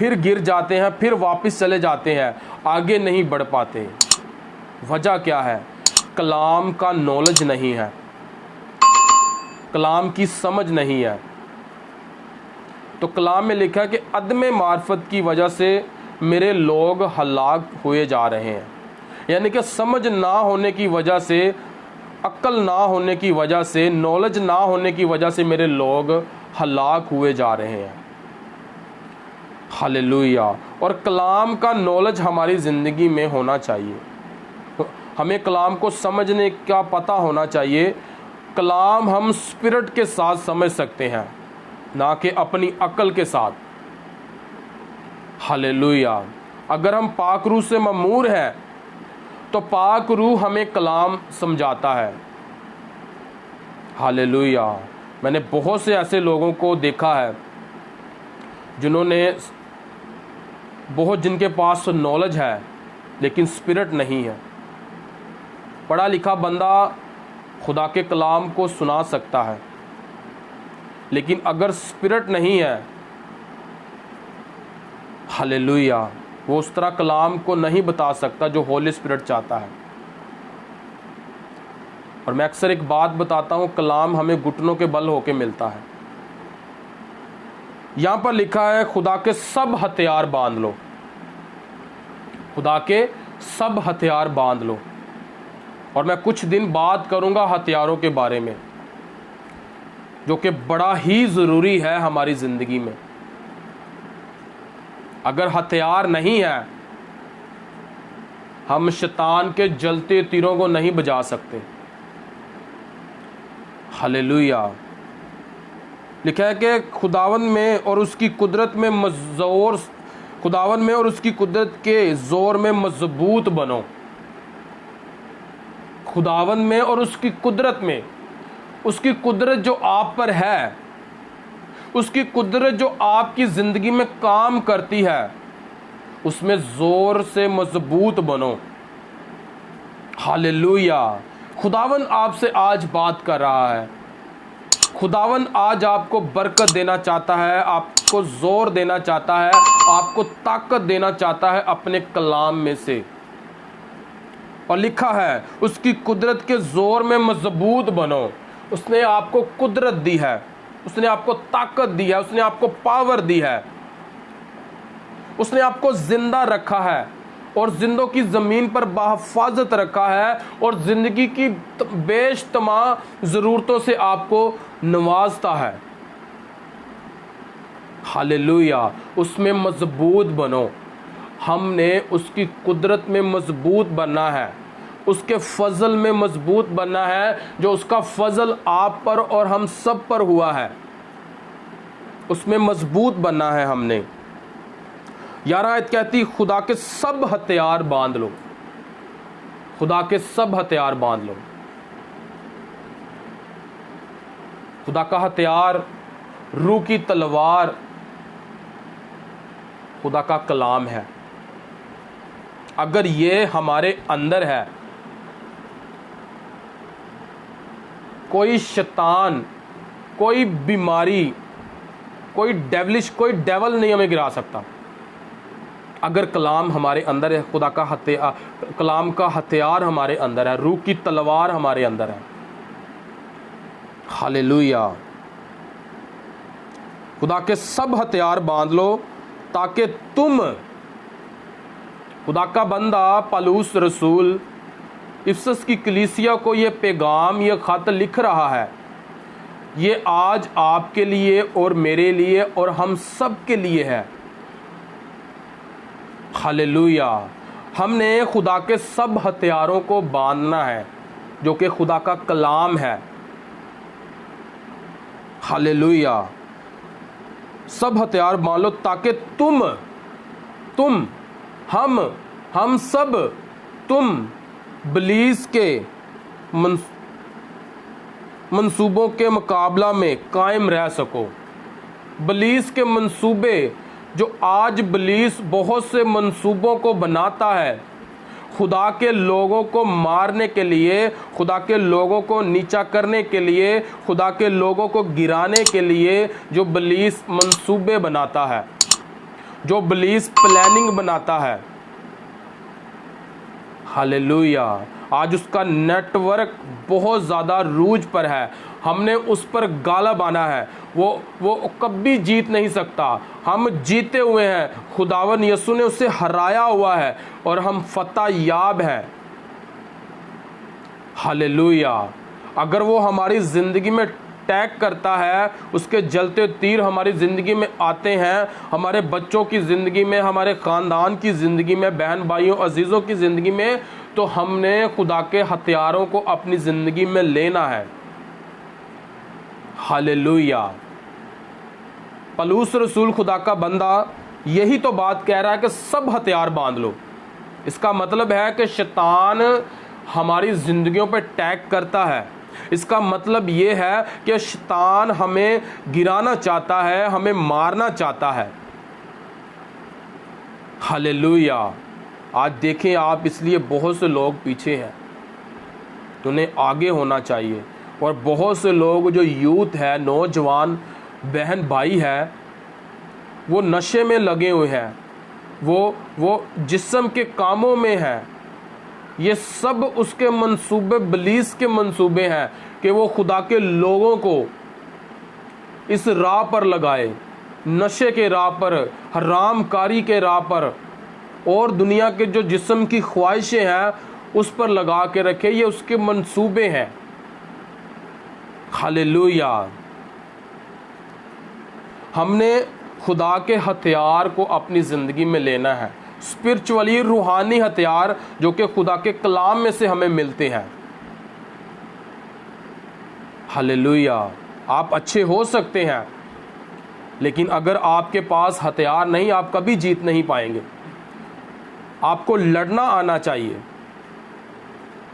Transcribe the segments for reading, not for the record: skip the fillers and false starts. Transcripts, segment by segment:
फिर गिर जाते हैं, फिर वापस चले जाते हैं, आगे नहीं बढ़ पाते। वजह क्या है? कलाम का नॉलेज नहीं है, कलाम की समझ नहीं है। तो कलाम में लिखा है कि अदम मार्फत की वजह से मेरे लोग हलाक हुए जा रहे हैं। यानी कि समझ ना होने की वजह से, अक्ल ना होने की वजह से, नॉलेज ना होने की वजह से मेरे लोग हलाक हुए जा रहे हैं। हालेलुया। और कलाम का नॉलेज हमारी ज़िंदगी में होना चाहिए। हमें कलाम को समझने का पता होना चाहिए। कलाम हम स्पिरिट के साथ समझ सकते हैं, ना कि अपनी अक्ल के साथ। हालेलुया। अगर हम पाक रूह से ममूर हैं तो पाक रूह हमें कलाम समझाता है। हालेलुया। मैंने बहुत से ऐसे लोगों को देखा है जिनके पास नॉलेज है लेकिन स्पिरिट नहीं है। पढ़ा लिखा बंदा खुदा के कलाम को सुना सकता है, लेकिन अगर स्पिरिट नहीं है, हालेलुया, वो उस तरह कलाम को नहीं बता सकता जो होली स्पिरिट चाहता है। और मैं अक्सर एक बात बताता हूँ, कलाम हमें घुटनों के बल होके मिलता है। यहाँ पर लिखा है खुदा के सब हथियार बांध लो, खुदा के सब हथियार बांध लो। और मैं कुछ दिन बात करूँगा हथियारों के बारे में, जो कि बड़ा ही ज़रूरी है हमारी ज़िंदगी में। अगर हथियार नहीं है, हम शैतान के जलते तीरों को नहीं बजा सकते। हालेलुया। लिखा है कि खुदावन में और उसकी कुदरत में खुदावन में और उसकी कुदरत के जोर में मजबूत बनो। खुदावन में और उसकी कुदरत में, उसकी कुदरत जो आप पर है, उसकी कुदरत जो आपकी ज़िंदगी में काम करती है, उसमें ज़ोर से मजबूत बनो। हालेलुया। खुदावन आपसे आज बात कर रहा है। खुदावन आज आपको बरकत देना चाहता है, आपको ज़ोर देना चाहता है, आपको ताकत देना चाहता है अपने कलाम में से। और लिखा है उसकी कुदरत के ज़ोर में मजबूत बनो। उसने आपको कुदरत दी है, उसने आपको ताकत दी है, उसने आपको पावर दी है, उसने आपको जिंदा रखा है और जिंदों की ज़मीन पर बाहिफाजत रखा है और ज़िंदगी की बेशतमाम ज़रूरतों से आपको नवाजता है। हालेलुया। उसमें मजबूत बनो। हमने उसकी कुदरत में मजबूत बनना है, उसके फजल में मजबूत बनना है, जो उसका फजल आप पर और हम सब पर हुआ है, उसमें मजबूत बनना है हमने। 11 आयत कहती खुदा के सब हथियार बांध लो, खुदा के सब हथियार बांध लो। खुदा का हथियार, रूह की तलवार, खुदा का कलाम है। अगर ये हमारे अंदर है, कोई शैतान, कोई बीमारी, कोई डेवल नहीं हमें गिरा सकता। अगर कलाम हमारे अंदर है, खुदा का कलाम का हथियार हमारे अंदर है, रूह की तलवार हमारे अंदर है। हालेलुया। खुदा के सब हथियार बांध लो ताकि तुम, खुदा का बंदा पौलुस रसूल इफिसस की कलीसिया को ये पैगाम, ये खत लिख रहा है। ये आज आपके लिए और मेरे लिए और हम सब के लिए है। हालेलुया। हमने खुदा के सब हथियारों को बांधना है, जो कि खुदा का कलाम है। हालेलुया। सब हथियार बांध लो ताकि हम सब इब्लीस के मंसूबों के मुकाबला में कायम रह सको। इब्लीस के मंसूबे, जो आज इब्लीस बहुत से मंसूबों को बनाता है खुदा के लोगों को मारने के लिए, खुदा के लोगों को नीचा करने के लिए, खुदा के लोगों को गिराने के लिए, जो इब्लीस मंसूबे बनाता है, जो इब्लीस प्लानिंग बनाता है, हालेलुया, आज उसका नेटवर्क बहुत ज़्यादा रूज पर है। हमने उस पर गालब आना है, वो कभी जीत नहीं सकता। हम जीते हुए हैं, खुदावन यीशु ने उसे हराया हुआ है और हम फतह याब हैं। हालेलुया। अगर वो हमारी ज़िंदगी में अटैक करता है, उसके जलते तीर हमारी ज़िंदगी में आते हैं, हमारे बच्चों की ज़िंदगी में, हमारे ख़ानदान की ज़िंदगी में, बहन भाइयों अजीज़ों की ज़िंदगी में, तो हमने खुदा के हथियारों को अपनी ज़िंदगी में लेना है। हालेलुया। पलूस रसूल खुदा का बंदा यही तो बात कह रहा है कि सब हथियार बांध लो। इसका मतलब है कि शैतान हमारी ज़िंदगियों पर अटैक करता है। इसका मतलब ये है कि शैतान हमें गिराना चाहता है, हमें मारना चाहता है। हालेलुया। आज देखें आप, इसलिए बहुत से लोग पीछे हैं, उन्हें आगे होना चाहिए। और बहुत से लोग जो यूथ है, नौजवान बहन भाई है, वो नशे में लगे हुए हैं, वो जिस्म के कामों में है। ये सब उसके मंसूबे, इब्लीस के मंसूबे हैं कि वो खुदा के लोगों को इस राह पर लगाए, नशे के राह पर, हरामकारी के राह पर, और दुनिया के जो जिस्म की ख्वाहिशें हैं उस पर लगा के रखे। ये उसके मंसूबे हैं। हालेलुया। हमने खुदा के हथियार को अपनी ज़िंदगी में लेना है, स्पिरिचुअली, रूहानी हथियार जो कि खुदा के कलाम में से हमें मिलते हैं। हालेलुया। आप अच्छे हो सकते हैं, लेकिन अगर आपके पास हथियार नहीं, आप कभी जीत नहीं पाएंगे। आपको लड़ना आना चाहिए।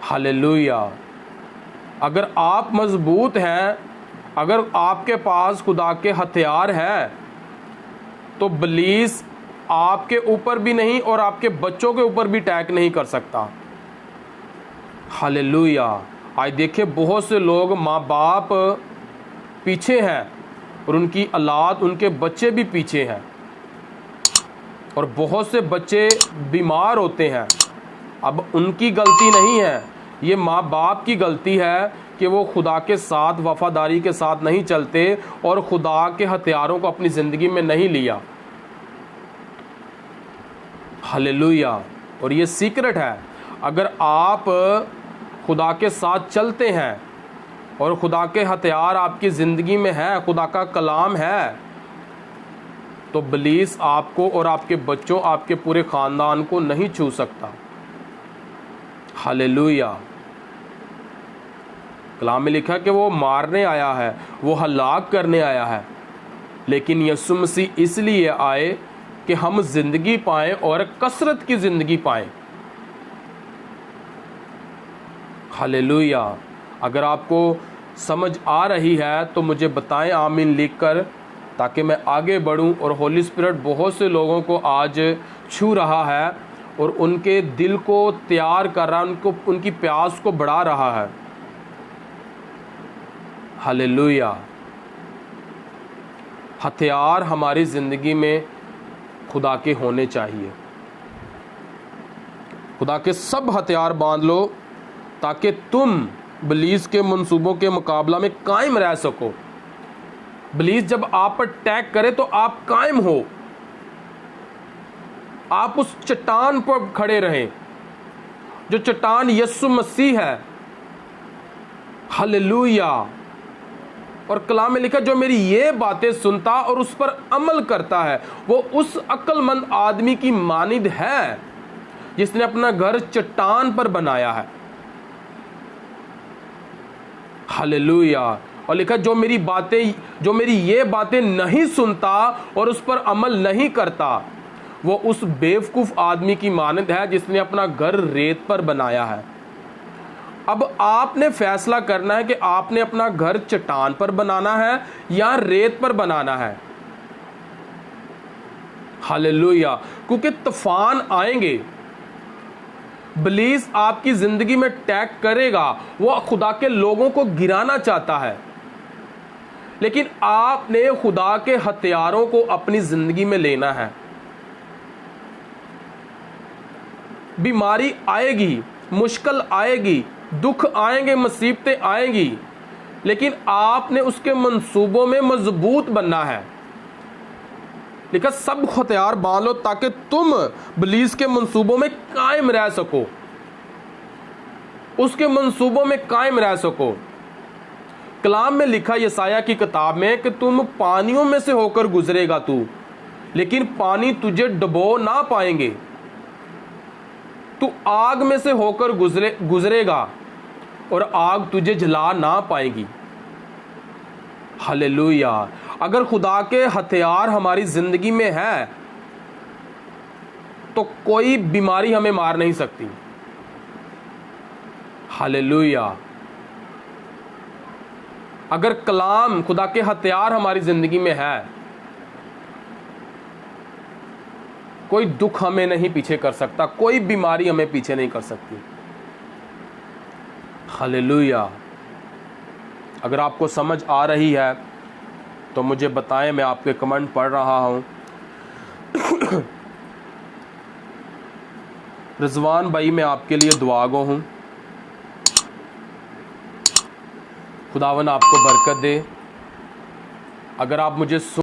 हालेलुया। अगर आप मजबूत हैं, अगर आपके पास खुदा के हथियार हैं, तो इब्लीस आपके ऊपर भी नहीं और आपके बच्चों के ऊपर भी अटैक नहीं कर सकता। हालेलुया। आज देखिए, बहुत से लोग, माँ बाप पीछे हैं और उनकी औलाद, उनके बच्चे भी पीछे हैं, और बहुत से बच्चे बीमार होते हैं। अब उनकी गलती नहीं है, ये माँ बाप की गलती है कि वो खुदा के साथ वफादारी के साथ नहीं चलते और खुदा के हथियारों को अपनी ज़िंदगी में नहीं लिया। हालेलुया। और ये सीक्रेट है, अगर आप खुदा के साथ चलते हैं और खुदा के हथियार आपकी ज़िंदगी में है, खुदा का कलाम है, तो इब्लीस आपको और आपके बच्चों, आपके पूरे ख़ानदान को नहीं छू सकता। हालेलुया। कलाम में लिखा कि वो मारने आया है, वो हलाक करने आया है, लेकिन यीशु मसीह इसलिए आए कि हम ज़िंदगी पाएं और कसरत की ज़िंदगी पाएं। हालेलुया। अगर आपको समझ आ रही है तो मुझे बताएं आमीन लिखकर, ताकि मैं आगे बढ़ूं और होली स्पिरिट बहुत से लोगों को आज छू रहा है और उनके दिल को तैयार कर रहा है, उनकी प्यास को बढ़ा रहा है। हालेलुया। हथियार हमारी ज़िंदगी में खुदा के होने चाहिए। खुदा के सब हथियार बांध लो ताकि तुम इब्लीस के मंसूबों के मुकाबला में कायम रह सको। इब्लीस जब आप पर अटैक करे तो आप कायम हो, आप उस चट्टान पर खड़े रहें जो चट्टान यीशु मसीह है। हालेलुया। और कलाम में लिखा, जो मेरी ये बातें सुनता और उस पर अमल करता है, वो उस अक्लमंद आदमी की मानिद है जिसने अपना घर चट्टान पर बनाया है। हालेलुया। और लिखा, जो मेरी ये बातें नहीं सुनता और उस पर अमल नहीं करता, वो उस बेवकूफ़ आदमी की मानद है जिसने अपना घर रेत पर बनाया है। अब आपने फैसला करना है कि आपने अपना घर चट्टान पर बनाना है या रेत पर बनाना है। हालेलुया। क्योंकि तूफान आएंगे, इब्लीस आपकी जिंदगी में अटैक करेगा, वो खुदा के लोगों को गिराना चाहता है, लेकिन आपने खुदा के हथियारों को अपनी जिंदगी में लेना है। बीमारी आएगी, मुश्किल आएगी, दुख आएंगे, मुसीबतें आएंगी, लेकिन आपने उसके मंसूबों में मजबूत बनना है। लेकिन सब हथियार बांध लो ताकि तुम इब्लीस के मंसूबों में कायम रह सको, उसके मंसूबों में कायम रह सको। कलाम में लिखा यसाया की किताब में कि तुम पानियों में से होकर गुजरेगा तू, लेकिन पानी तुझे डुबो ना पाएंगे। तू आग में से होकर गुजरेगा और आग तुझे जला ना पाएगी। हालेलुया। अगर खुदा के हथियार हमारी जिंदगी में है तो कोई बीमारी हमें मार नहीं सकती। हालेलुया। अगर कलाम, खुदा के हथियार हमारी जिंदगी में है, कोई दुख हमें नहीं पीछे कर सकता, कोई बीमारी हमें पीछे नहीं कर सकती। हालेलुया। अगर आपको समझ आ रही है तो मुझे बताएं, मैं आपके कमेंट पढ़ रहा हूं। रिजवान भाई, मैं आपके लिए दुआगो हूं। खुदावन आपको बरकत दे। अगर आप मुझे